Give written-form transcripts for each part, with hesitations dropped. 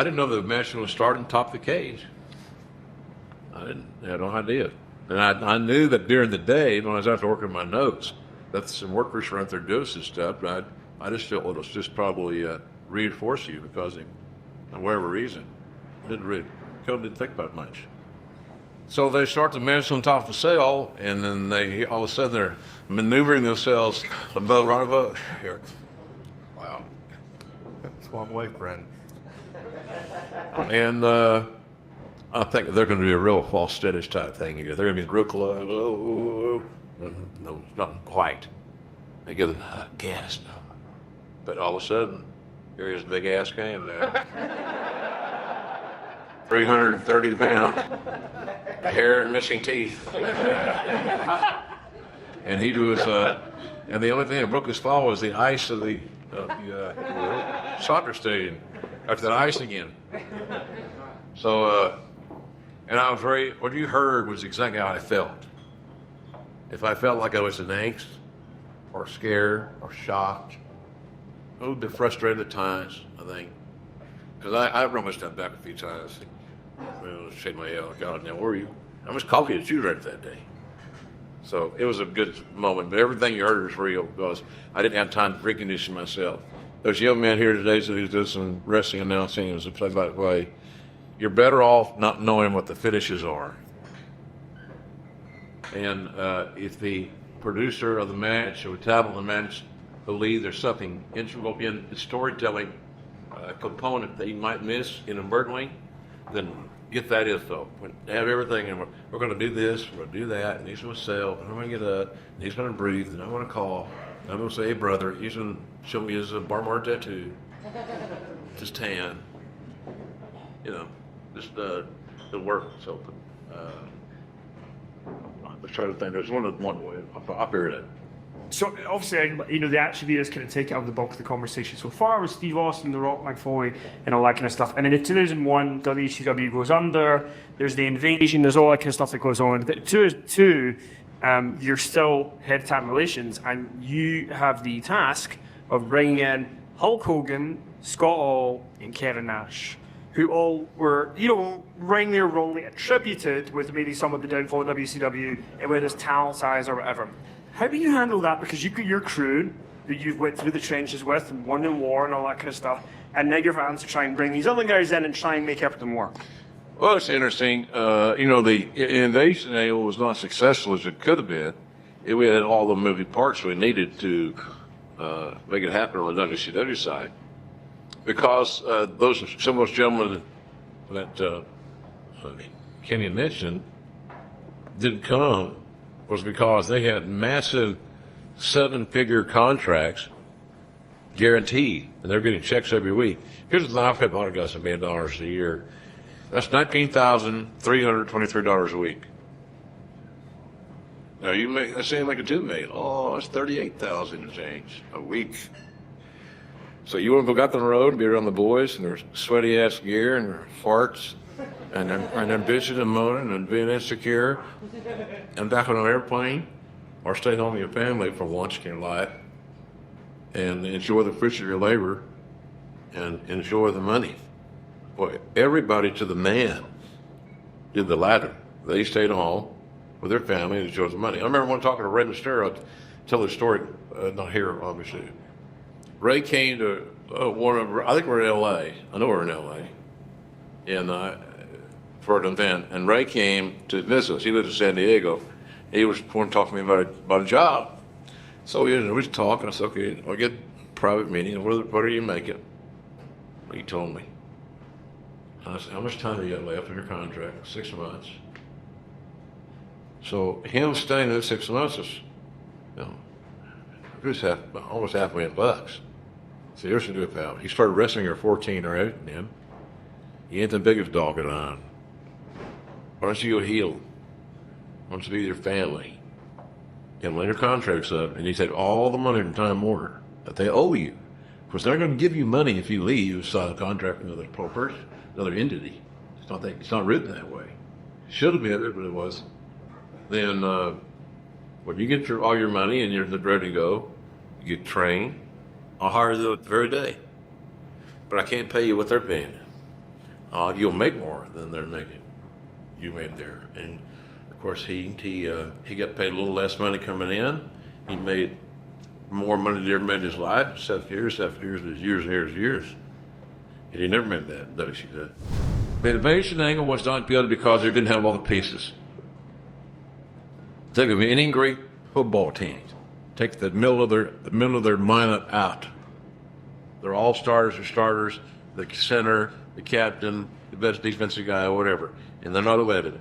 I didn't know the match was going to start on top of the cage. I had no idea. And I knew that during the day, when I was out there working my notes, that some workers were out there doing some stuff, but I just felt it was just probably reinforce you because of whatever reason. Didn't think about it much. So they start the match on top of the sail, and then they all of a sudden they're maneuvering themselves right above here. Wow. It's one way, friend. And I think they're going to do a real false status type thing here. They're going to be real close. No, not quite. They get gas. But all of a sudden, here is a big ass came there. 330 pounds. Hair and missing teeth. And he was, and the only thing that broke his fall was the ice of the soccer stadium. After that ice again. So, and I was what you heard was exactly how I felt. If I felt like I was in angst, or scared, or shocked, a little bit frustrated at times, I think. Because I run my step back a few times. Well, shake my head, God, now where were you? How much coffee did you drink that day? So it was a good moment, but everything you heard was real because I didn't have time to recondition myself. There's a young man here today who does some wrestling announcing as a play-by-play. You're better off not knowing what the finishes are. And if the producer of the match or the talent of the match believe there's something integral in the storytelling component that you might miss inadvertently, then get that info. Have everything, and we're going to do this, we're going to do that, and he's going to sell, and I'm going to get up, and he's going to breathe, and I'm going to call, and I'm going to say, hey, brother, he's going to show me his bar tattoo, his tan, just the work. So, let's try to think. There's one way. I'll figure it out. So obviously, the action videos kind of take out the bulk of the conversation so far with Steve Austin, The Rock, Mick Foley, and all that kind of stuff. And then in 2001, WCW goes under. There's the invasion. There's all that kind of stuff that goes on. You're still head of talent relations, and you have the task of bringing in Hulk Hogan, Scott Hall, and Kevin Nash, who all were, rightly or wrongly attributed with maybe some of the downfall of WCW and with his talent size or whatever. How do you handle that? Because you've got your crew that you've went through the trenches with and won in war and all that kind of stuff, and now you're having to try and bring these other guys in and try and make everything work. Well, it's interesting. The invasion angle was not successful as it could have been. We had all the moving parts we needed to make it happen on the WCW side. Because some of those gentlemen that Kenny mentioned didn't come was because they had massive 7-figure contracts guaranteed, and they're getting checks every week. Here's the I've had $100 $1 million a year. That's $19,323 a week. Now let's say you make a $2 million. Oh, that's $38,000 and change a week. So you want to go out on the road and be around the boys and their sweaty ass gear and their farts and then bitching and moaning and being insecure and back on an airplane, or stay home with your family for once in your life and enjoy the fruits of your labor and enjoy the money. Boy, everybody to the man did the latter. They stayed home with their family and enjoyed the money. I remember one talking to Ray Mysterio, tell the story, not here obviously. Ray came to I think we're in L.A. I know we're in L.A. and for an event, and Ray came to visit us. He lived in San Diego. He was going to talk to me about a job. So we was talking. I said, okay, I'll get a private meeting. What are you making? He told me. I said, how much time do you have left in your contract? 6 months. So him staying there 6 months is, it was almost $500,000. So here's what to do about. He started wrestling at 14 or 8 and him. He ain't the biggest dog around. Why don't you go heel? Why don't you be with your family? And when your contract's up, and he said all the money in time order that they owe you. Of course, they're going to give you money if you leave. You sign a contract with another person, another entity. It's not written that way. It should have been, but it wasn't. Then when you get all your money and you're ready to go, you get trained. I'll hire you the very day. But I can't pay you what they're paying. you'll make more than they're making. You made there, and of course he got paid a little less money coming in. He made more money than he ever made in his life. 7 years after years, years and years and years. And he never made that WCW. The invasion angle was not good because they didn't have all the pieces. Think of any great football team. Take the middle of their lineup out. They're all starters or starters. The center, the captain, the best defensive guy, or whatever, and they're not elevated.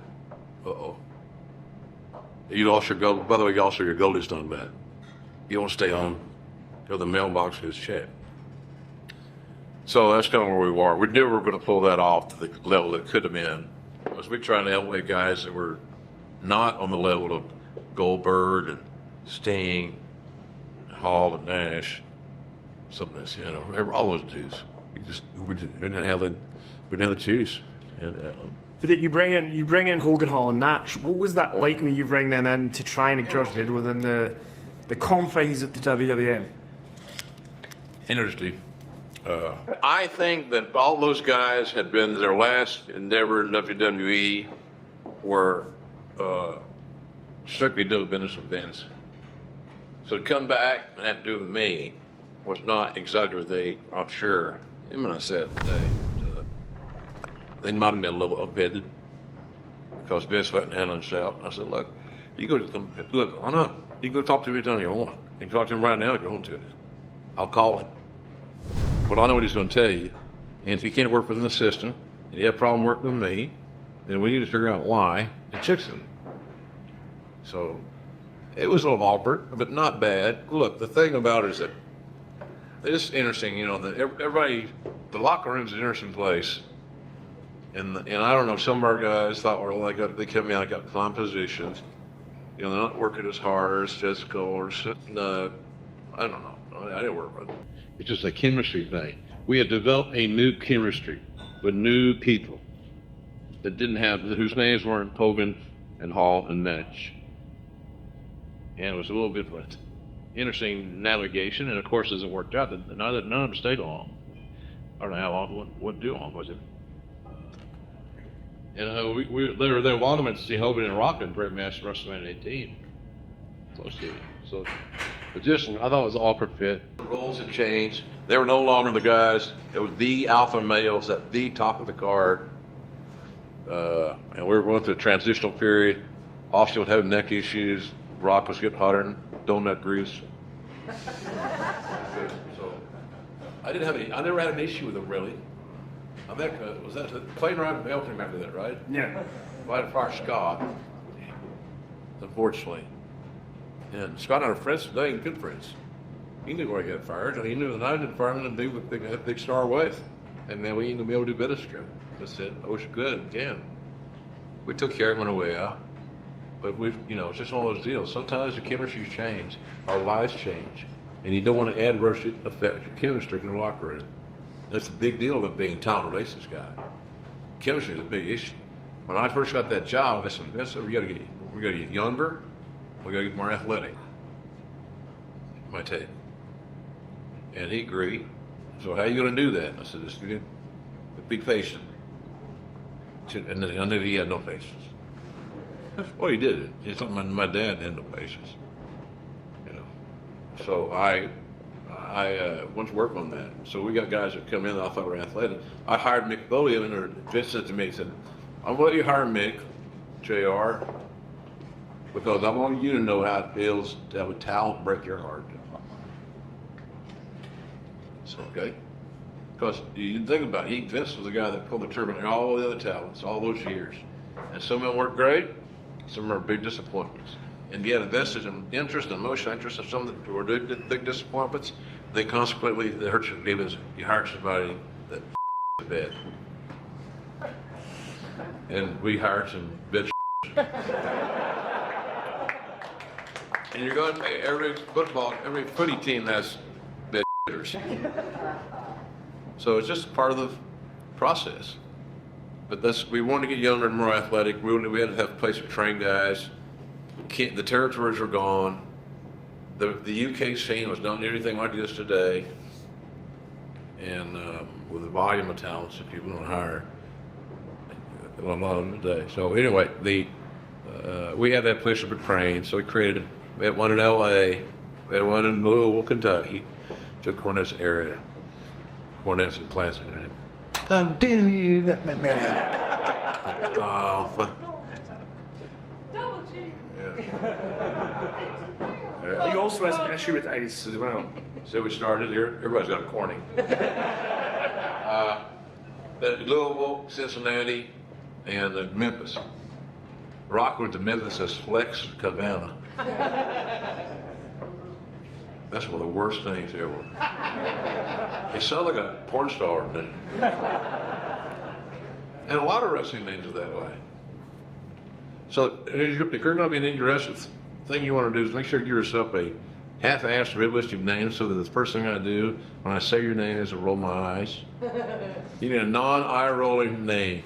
You lost your goal. By the way, also your goal is done bad. You want to stay home till the mailbox is checked. So that's kind of where we were. We knew we were going to pull that off to the level that could have been. Because we trying to elevate guys that were not on the level of Goldberg and Sting, Hall and Nash, some of this, all those dudes. We didn't have the juice. And But you bring in Hogan, Hall, and Nash. What was that like when you bring them in to try and adjust it within the confines of the WWM? Interesting. I think that all those guys had been their last endeavor in WWE were strictly doing business with Vince. So to come back and have to do with me was not exactly what I'm sure. Even when I said they might have been a little offended because Vince wasn't handling himself. I said, look, you can go talk to me anytime you want. You can talk to him right now if you want to. I'll call him. But I know what he's going to tell you. And if he can't work within the system, and you have a problem working with me, then we need to figure out why and fix him. So it was a little awkward, but not bad. Look, the thing about it is that it's interesting, that everybody, the locker room's an interesting place. And I don't know, some of our guys thought, they come in, I got climb positions. They're not working as hard as physical or no, I don't know. I didn't work with it. It's just a chemistry thing. We had developed a new chemistry with new people that whose names weren't Hogan and Hall and Nash. And it was a little bit of an interesting navigation, and of course, as it worked out, none of them stayed long. I don't know how long, what too long was it? And they were wanting to see Hogan and Rock in Great Match WrestleMania 18. So I thought it was all fit. The roles had changed. They were no longer the guys. It was the alpha males at the top of the card. And we were going through a transitional period. Austin would have neck issues. Rock was getting hotter than donut grease. So I never had an issue with him really. Was that playing around with Elton after that, right? Yeah. I had to fire Scott, unfortunately. And Scott and I are friends today, and good friends. He knew where he got fired, and he knew that I didn't fire him and do what big star with. And then we ended up being able to do business together. I said, I wish you could, again. We took care of him on the way out. But it's just one of those deals. Sometimes the chemistry change, our lives change, and you don't want to adversely affect your chemistry in the locker room. That's a big deal of being a talent relations guy. Chemistry is a big issue. When I first got that job, I said, Vince, we got to get younger, we got to get more athletic. My take. And he agreed. So how are you going to do that? I said, just be patient. And then I knew he had no patience. Well, he did. It's something my dad had no patience. So I went to work on that. So we got guys that come in that I thought were athletic. I hired Mick Foley, and Vince said to me, he said, I'm going to let you hire Mick, JR, because I want you to know how it feels to have a talent break your heart. So, okay. Because you think about it, Vince was the guy that pulled the trigger on all the other talents all those years. And some of them worked great, some of them are big disappointments. And you had invested in interest and emotional interest in some that were big disappointments, then consequently, it hurts your feelings. You hired somebody that bad. And we hired some bitch. And you're going, every footy team has bitch. So it's just part of the process. But we wanted to get younger and more athletic. We had to have a place to train guys. The territories were gone. The UK scene was not anything like this today. And with the volume of talents that people don't hire. a lot of them today. So anyway, we had that place up at Crane, so we had one in L.A., we had one in Louisville, Kentucky, to the Cornette's area. Cornette's a classic name. He also has an issue with ice as well. So we started here. Everybody's got a corny. Then Louisville, Cincinnati, and Memphis. Rock went to Memphis as Flex Cabana. That's one of the worst names ever. It sounded like a porn star name. And a lot of wrestling names are that way. So if you're going to be an interested thing you want to do is make sure you give yourself a half-assed realistic name so that the first thing I do when I say your name is to roll my eyes. You need a non-eye rolling name.